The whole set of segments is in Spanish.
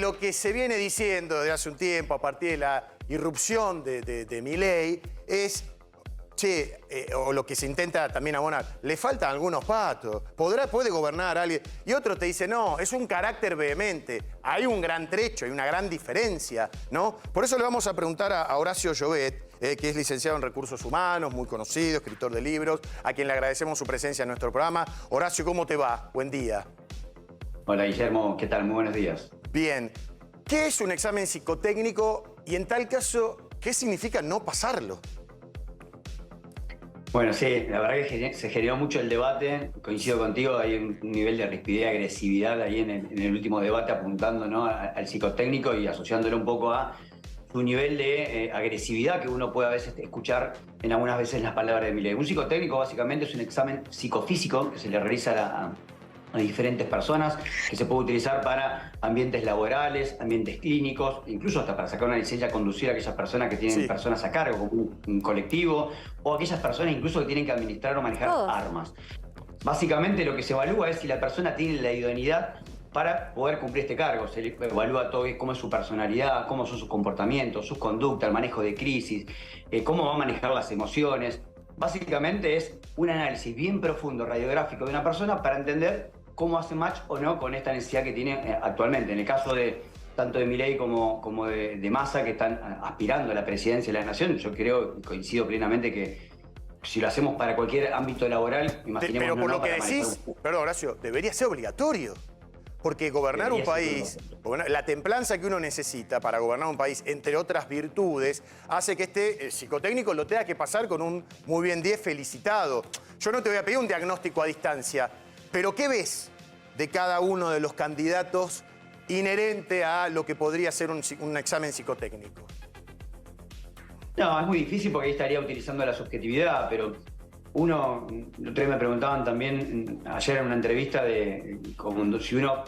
lo que se viene diciendo desde hace un tiempo, a partir de la irrupción de Milei, es, che, o lo que se intenta también abonar, le faltan algunos patos, puede gobernar alguien. Y otro te dice, no, es un carácter vehemente, hay un gran trecho, hay una gran diferencia, ¿no? Por eso le vamos a preguntar a Horacio Llobet, que es licenciado en Recursos Humanos, muy conocido, escritor de libros, a quien le agradecemos su presencia en nuestro programa. Horacio, ¿cómo te va? Buen día. Hola, Guillermo, ¿qué tal? Muy buenos días. Bien. ¿Qué es un examen psicotécnico y en tal caso, qué significa no pasarlo? Bueno, sí, la verdad que se generó mucho el debate, coincido contigo, hay un nivel de rispidez y agresividad ahí en el último debate apuntando, ¿no?, al psicotécnico y asociándolo un poco a su nivel de agresividad que uno puede a veces escuchar en algunas veces las palabras de Milei. Un psicotécnico básicamente es un examen psicofísico que se le realiza a diferentes personas, que se puede utilizar para ambientes laborales, ambientes clínicos, incluso hasta para sacar una licencia a conducir a aquellas personas que tienen personas a cargo, como un colectivo, o aquellas personas incluso que tienen que administrar o manejar armas. Básicamente lo que se evalúa es si la persona tiene la idoneidad para poder cumplir este cargo. Se evalúa todo cómo es su personalidad, cómo son sus comportamientos, sus conductas, el manejo de crisis, cómo va a manejar las emociones. Básicamente es un análisis bien profundo, radiográfico de una persona para entender cómo hace match o no con esta necesidad que tiene actualmente. En el caso de tanto de Milei como de Massa, que están aspirando a la presidencia de la Nación, yo creo y coincido plenamente que si lo hacemos para cualquier ámbito laboral, imaginemos... Pero por lo que decís, perdón, Horacio, debería ser obligatorio. Porque gobernar un país, la templanza que uno necesita para gobernar un país, entre otras virtudes, hace que este psicotécnico lo tenga que pasar con un muy bien 10 felicitado. Yo no te voy a pedir un diagnóstico a distancia, pero ¿qué ves de cada uno de los candidatos inherente a lo que podría ser un examen psicotécnico? No, es muy difícil porque ahí estaría utilizando la subjetividad, pero uno, el otro día me preguntaban también ayer en una entrevista de si uno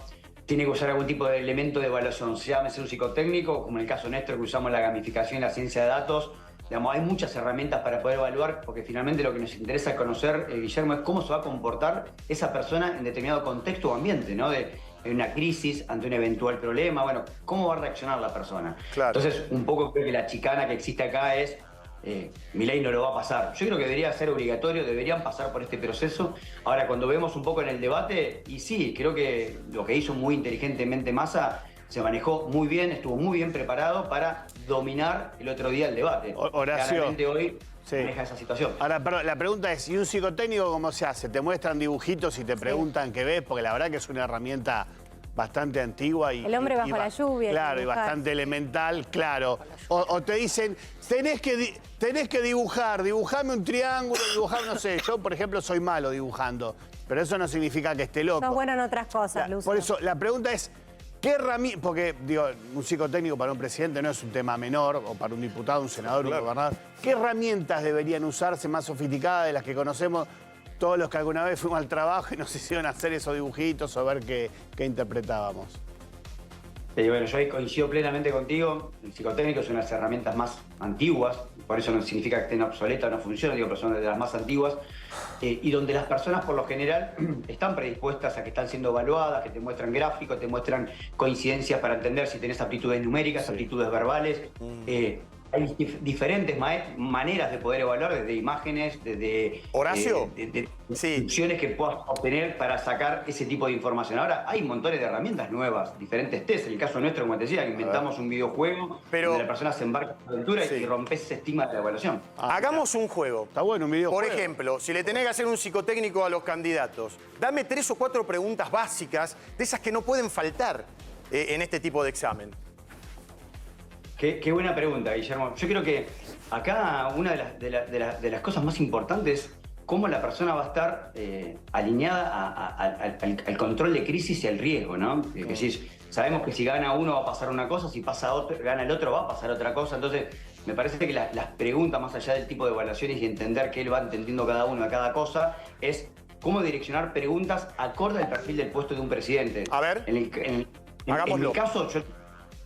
tiene que usar algún tipo de elemento de evaluación, llámese un psicotécnico, como en el caso de Néstor, que usamos la gamificación y la ciencia de datos. Digamos, hay muchas herramientas para poder evaluar, porque finalmente lo que nos interesa conocer, Guillermo, es cómo se va a comportar esa persona en determinado contexto o ambiente, ¿no? En una crisis, ante un eventual problema, bueno, cómo va a reaccionar la persona. Claro. Entonces, un poco creo que la chicana que existe acá es, Milei no lo va a pasar. Yo creo que debería ser obligatorio, deberían pasar por este proceso. Ahora, cuando vemos un poco en el debate, y sí, creo que lo que hizo muy inteligentemente Massa, se manejó muy bien, estuvo muy bien preparado para dominar el otro día el debate. Horacio, claramente hoy maneja esa situación. Ahora, pero la pregunta es, ¿y un psicotécnico cómo se hace? ¿Te muestran dibujitos y te preguntan qué ves? Porque la verdad que es una herramienta bastante antigua y... El hombre bajo la lluvia. Claro, y bastante elemental, claro. O te dicen, tenés que dibujame un triángulo, no sé. Yo, por ejemplo, soy malo dibujando, pero eso no significa que esté loco. Sos bueno en otras cosas, Lucio. Por eso, la pregunta es, ¿qué herramienta? Porque, digo, un psicotécnico para un presidente no es un tema menor, o para un diputado, un senador, un gobernador. ¿Qué herramientas deberían usarse más sofisticadas de las que conocemos todos los que alguna vez fuimos al trabajo y nos hicieron hacer esos dibujitos o ver qué interpretábamos? Bueno, yo ahí coincido plenamente contigo. El psicotécnico es una de las herramientas más antiguas, por eso no significa que estén obsoletas, no funcionan, digo, pero son de las más antiguas, y donde las personas por lo general están predispuestas a que están siendo evaluadas, que te muestran gráficos, te muestran coincidencias para entender si tenés aptitudes numéricas, aptitudes verbales. Hay diferentes maneras de poder evaluar, desde imágenes, desde Horacio, funciones que puedas obtener para sacar ese tipo de información. Ahora hay montones de herramientas nuevas, diferentes test. En el caso nuestro, como te decía, inventamos un videojuego donde la persona se embarca en la aventura y rompes ese estigma de la evaluación. Hagamos un juego. Está bueno, un videojuego. Por ejemplo, si le tenés que hacer un psicotécnico a los candidatos, dame 3 o 4 preguntas básicas de esas que no pueden faltar en este tipo de examen. Qué buena pregunta, Guillermo. Yo creo que acá una de las cosas más importantes es cómo la persona va a estar alineada al control de crisis y al riesgo, ¿no? Es decir, sabemos que si gana uno va a pasar una cosa, si gana el otro va a pasar otra cosa. Entonces, me parece que las preguntas, más allá del tipo de evaluaciones y entender que él va entendiendo cada uno de cada cosa, es cómo direccionar preguntas acorde al perfil del puesto de un presidente. A ver, hagámoslo.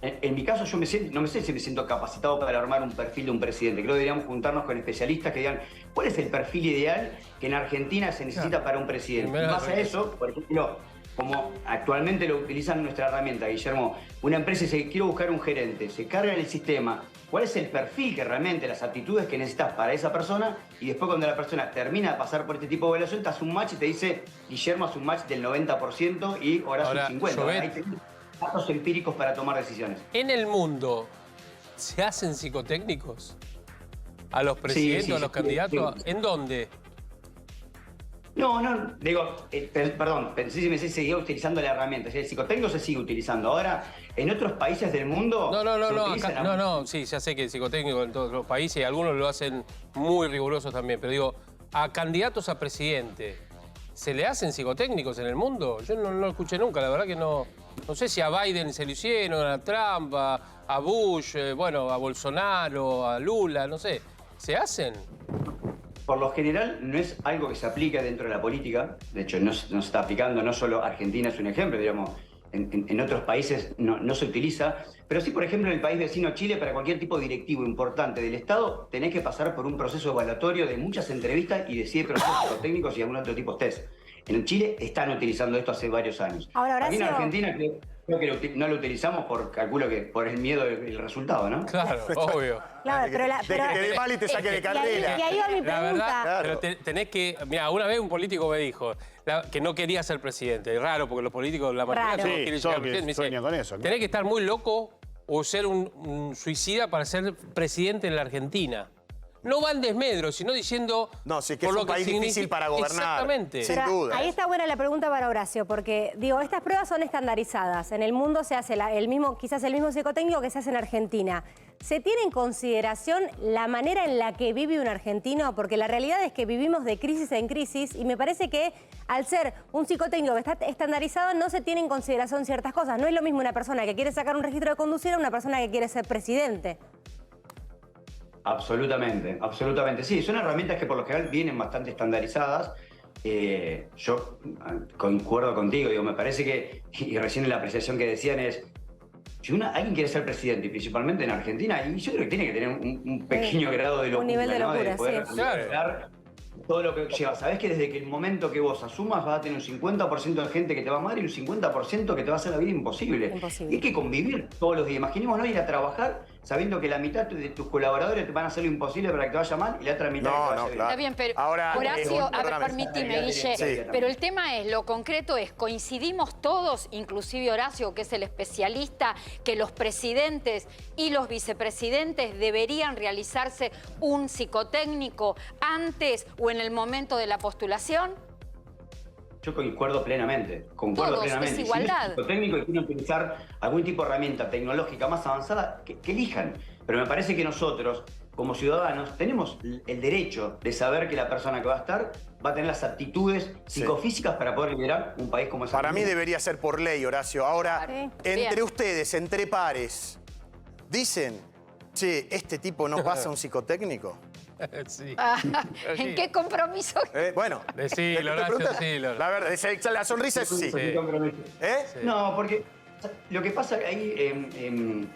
En mi caso, yo no me sé si me siento capacitado para armar un perfil de un presidente. Creo que deberíamos juntarnos con especialistas que digan cuál es el perfil ideal que en Argentina se necesita para un presidente. En base a eso, por ejemplo, como actualmente lo utilizan nuestra herramienta, Guillermo, una empresa dice, quiero buscar un gerente, se carga en el sistema, cuál es el perfil que realmente, las aptitudes que necesitas para esa persona, y después cuando la persona termina de pasar por este tipo de evaluación, te hace un match y te dice, Guillermo hace un match del 90% y Horacio un 50%. Jovet, Ahí tenés datos empíricos para tomar decisiones. en el mundo, ¿se hacen psicotécnicos? ¿A los presidentes, sí, a los sí, candidatos? sí. ¿En dónde? No, digo, perdón, pensé si me seguía utilizando la herramienta. El psicotécnico se sigue utilizando. Ahora, en otros países del mundo... Sí, ya sé que el psicotécnico en todos los países, y algunos lo hacen muy rigurosos también, pero digo, a candidatos a presidente, ¿se le hacen psicotécnicos en el mundo? Yo no lo escuché nunca, la verdad que no. No sé si a Biden se lo hicieron, a Trump, a Bush, a Bolsonaro, a Lula, no sé. ¿Se hacen? Por lo general, no es algo que se aplica dentro de la política. De hecho, no se está aplicando, no solo Argentina es un ejemplo, digamos, en otros países no se utiliza. Pero sí, por ejemplo, en el país vecino Chile, para cualquier tipo de directivo importante del Estado, tenés que pasar por un proceso evaluatorio de muchas entrevistas y de 100 procesos técnicos y algún otro tipo de test. En Chile están utilizando esto hace varios años. Ahora, Aquí en Horacio... Argentina creo que no lo utilizamos calculo que por el miedo del resultado, ¿no? Claro, obvio. Claro, pero de que te dé mal y te saque de carrera. Y ahí va mi La pregunta. verdad, Claro. pero tenés que... Mira, una vez un político me dijo que no quería ser presidente. Es raro, porque los políticos, la mayoría Raro. todos Sí, quieren todos llegar a presidente. Me dice, sueñan con eso, ¿no? tenés que estar muy loco o ser un suicida para ser presidente en la Argentina. No va en desmedro, sino diciendo... No, sí, que por es lo un país difícil significa- para gobernar. Exactamente. Sin Pero duda. ahí está buena la pregunta para Horacio, porque digo, estas pruebas son estandarizadas. En el mundo se hace quizás el mismo psicotécnico que se hace en Argentina. ¿Se tiene en consideración la manera en la que vive un argentino? Porque la realidad es que vivimos de crisis en crisis y me parece que al ser un psicotécnico que está estandarizado no se tiene en consideración ciertas cosas. No es lo mismo una persona que quiere sacar un registro de conducir a una persona que quiere ser presidente. Absolutamente, absolutamente. Sí, son herramientas que por lo general vienen bastante estandarizadas. Yo concuerdo contigo, digo, me parece que, y recién en la apreciación que decían es, si alguien quiere ser presidente, y principalmente en Argentina, y yo creo que tiene que tener un pequeño grado de locura, un nivel de ¿no? locura, De poder sí. considerar todo lo que lleva. Sabés que desde que el momento que vos asumas vas a tener un 50% de gente que te va a amar y un 50% que te va a hacer la vida imposible. Imposible. Y hay que convivir todos los días. Imaginemos no ir a trabajar sabiendo que la mitad de tus colaboradores te van a hacer lo imposible para que te vaya mal y la otra mitad que te vaya bien. claro. Está bien, pero Ahora, Horacio, a ver, perdóname. permíteme, Guille, Sí. pero el tema es, lo concreto es, coincidimos todos, inclusive Horacio, que es el especialista, que los presidentes y los vicepresidentes deberían realizarse un psicotécnico antes o en el momento de la postulación. Yo concuerdo plenamente, concuerdo Todos, plenamente. es igualdad. Si es psicotécnico y quieren utilizar algún tipo de herramienta tecnológica más avanzada, que elijan. Pero me parece que nosotros, como ciudadanos, tenemos el derecho de saber que la persona que va a estar va a tener las aptitudes psicofísicas para poder liderar un país como es Para mí Argentina. debería ser por ley, Horacio. Ahora, Sí. entre Bien. ustedes, entre pares, dicen, che, ¿este tipo no pasa un psicotécnico? Sí. ¿En qué compromiso? Bueno. Decilo, te Horacio, pregunto- decilo. La verdad, la sonrisa es sí. Sí. Compromiso. ¿Eh? No, porque lo que pasa ahí,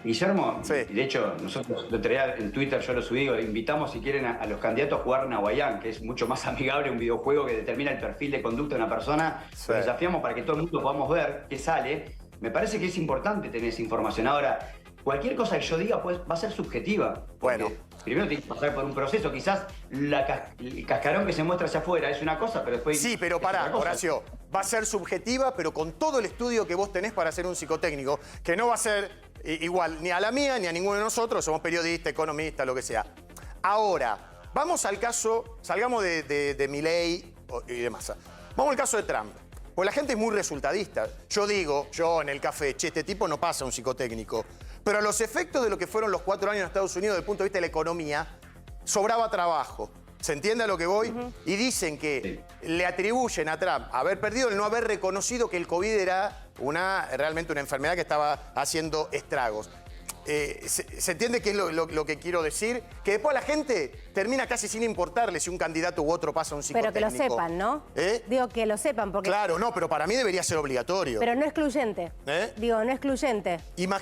Guillermo, Sí. de hecho, nosotros lo traía en Twitter, yo lo subí, digo, invitamos si quieren a los candidatos a jugar Nahuayán, que es mucho más amigable, un videojuego que determina el perfil de conducta de una persona. Sí. Lo desafiamos para que todo el mundo podamos ver qué sale. Me parece que es importante tener esa información. Ahora, cualquier cosa que yo diga pues, va a ser subjetiva. Porque Bueno. primero tienes que pasar por un proceso. Quizás el cascarón que se muestra hacia afuera es una cosa, pero después... Sí, pero es pará, otra cosa. Horacio, va a ser subjetiva, pero con todo el estudio que vos tenés para ser un psicotécnico, que no va a ser igual ni a la mía ni a ninguno de nosotros, somos periodistas, economistas, lo que sea. Ahora, vamos al caso, salgamos de Milei y demás. Vamos al caso de Trump. Pues la gente es muy resultadista. Yo digo, yo en el café, che, este tipo no pasa un psicotécnico. Pero a los efectos de lo que fueron los 4 años en Estados Unidos, desde el punto de vista de la economía, sobraba trabajo. ¿Se entiende a lo que voy? Y dicen que le atribuyen a Trump haber perdido el no haber reconocido que el COVID era realmente una enfermedad que estaba haciendo estragos. ¿Se entiende qué es lo que quiero decir? Que después a la gente termina casi sin importarle si un candidato u otro pasa un Pero psicotécnico. que lo sepan, ¿no? ¿Eh? Digo que lo sepan, porque... Claro, no, pero para mí debería ser obligatorio. Pero no excluyente. ¿Eh? Digo, no excluyente.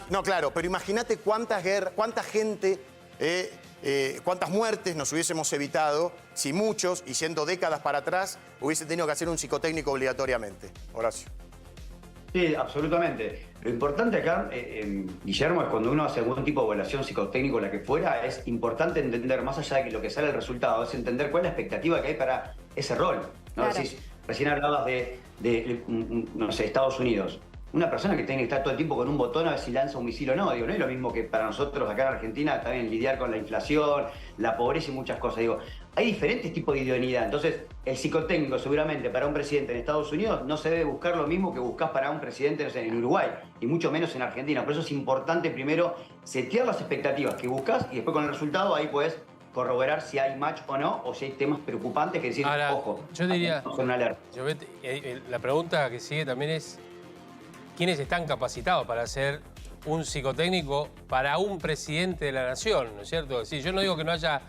No, claro, pero imagínate cuántas guerras, cuánta gente, cuántas muertes nos hubiésemos evitado si muchos, y yendo décadas para atrás, hubiesen tenido que hacer un psicotécnico obligatoriamente. Horacio. Sí, absolutamente. Lo importante acá, Guillermo, es cuando uno hace algún tipo de evaluación psicotécnico, la que fuera, es importante entender, más allá de que lo que sale el resultado, es entender cuál es la expectativa que hay para ese rol, ¿no? Claro. Decís, recién hablabas no sé, Estados Unidos. Una persona que tiene que estar todo el tiempo con un botón a ver si lanza un misil o no. Digo, no es lo mismo que para nosotros acá en Argentina también lidiar con la inflación, la pobreza y muchas cosas. Digo, hay diferentes tipos de idoneidad. Entonces, el psicotécnico seguramente para un presidente en Estados Unidos no se debe buscar lo mismo que buscás para un presidente, no sé, en Uruguay, y mucho menos en Argentina. Por eso es importante primero setear las expectativas que buscas y después con el resultado ahí puedes corroborar si hay match o no, o si hay temas preocupantes que decir, Ahora, ojo, yo diría, son una alerta. la pregunta que sigue también es, ¿quiénes están capacitados para ser un psicotécnico para un presidente de la nación? ¿No es cierto? Es decir, yo no digo que no haya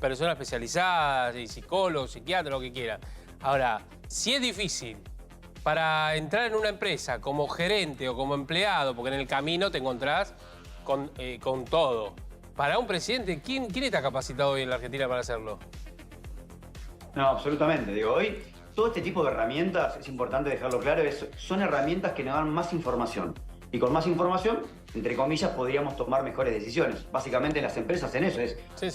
personas especializadas, y psicólogos, psiquiatras, lo que quieran. Ahora, si es difícil para entrar en una empresa como gerente o como empleado, porque en el camino te encontrás con todo. Para un presidente, ¿quién está capacitado hoy en la Argentina para hacerlo? No, absolutamente. Digo, hoy todo este tipo de herramientas, es importante dejarlo claro, son herramientas que nos dan más información. Y con más información, entre comillas, podríamos tomar mejores decisiones. Básicamente las empresas en eso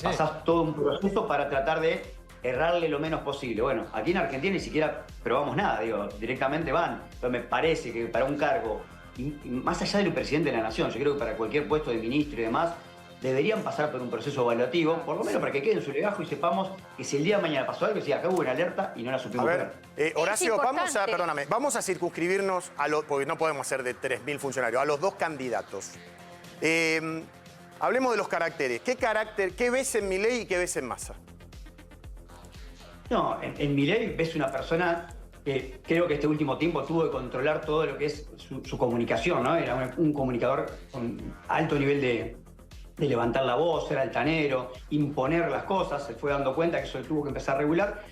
pasás todo un proceso para tratar de errarle lo menos posible. Bueno, aquí en Argentina ni siquiera probamos nada, digo, directamente van. Pero me parece que para un cargo, y más allá del presidente de la nación, yo creo que para cualquier puesto de ministro y demás, deberían pasar por un proceso evaluativo, por lo menos para que quede en su legajo y sepamos que si el día de mañana pasó algo, si acá hubo una alerta y no la supimos ver. Horacio, importante. vamos a circunscribirnos porque no podemos ser de 3.000 funcionarios, a los dos candidatos. Hablemos de los caracteres. ¿Qué ves en Milei y qué ves en Massa? No, en Milei ves una persona que creo que este último tiempo tuvo que controlar todo lo que es su comunicación, ¿no? Era un comunicador con alto nivel de levantar la voz, era altanero, imponer las cosas, se fue dando cuenta que eso tuvo que empezar a regular.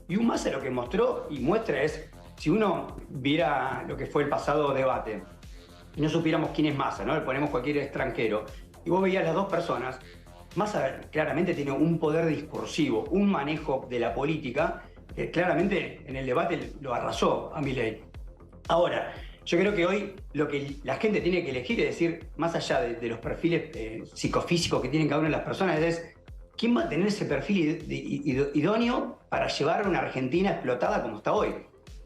Y un Massa lo que mostró y muestra es, si uno viera lo que fue el pasado debate y no supiéramos quién es Massa, ¿no? Le ponemos cualquier extranjero, y vos veías las dos personas, Massa claramente tiene un poder discursivo, un manejo de la política, que claramente en el debate lo arrasó a Milei. Ahora, yo creo que hoy lo que la gente tiene que elegir es decir, más allá de los perfiles psicofísicos que tienen cada una de las personas, es quién va a tener ese perfil idóneo para llevar a una Argentina explotada como está hoy.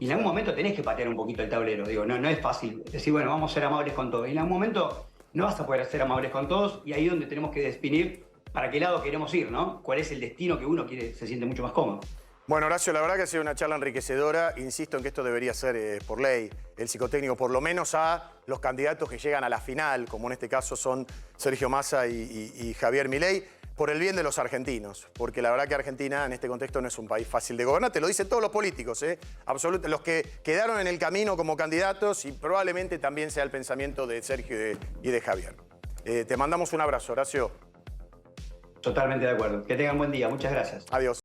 Y en algún momento tenés que patear un poquito el tablero. Digo, no es fácil decir, bueno, vamos a ser amables con todos. Y en algún momento no vas a poder ser amables con todos y ahí es donde tenemos que definir para qué lado queremos ir, ¿no? ¿Cuál es el destino que uno se siente mucho más cómodo? Bueno, Horacio, la verdad que ha sido una charla enriquecedora. Insisto en que esto debería ser por ley, el psicotécnico, por lo menos a los candidatos que llegan a la final, como en este caso son Sergio Massa y Javier Milei, por el bien de los argentinos. Porque la verdad que Argentina en este contexto no es un país fácil de gobernar. Te lo dicen todos los políticos, los que quedaron en el camino como candidatos y probablemente también sea el pensamiento de Sergio y de Javier. Te mandamos un abrazo, Horacio. Totalmente de acuerdo. Que tengan buen día. Muchas gracias. Adiós.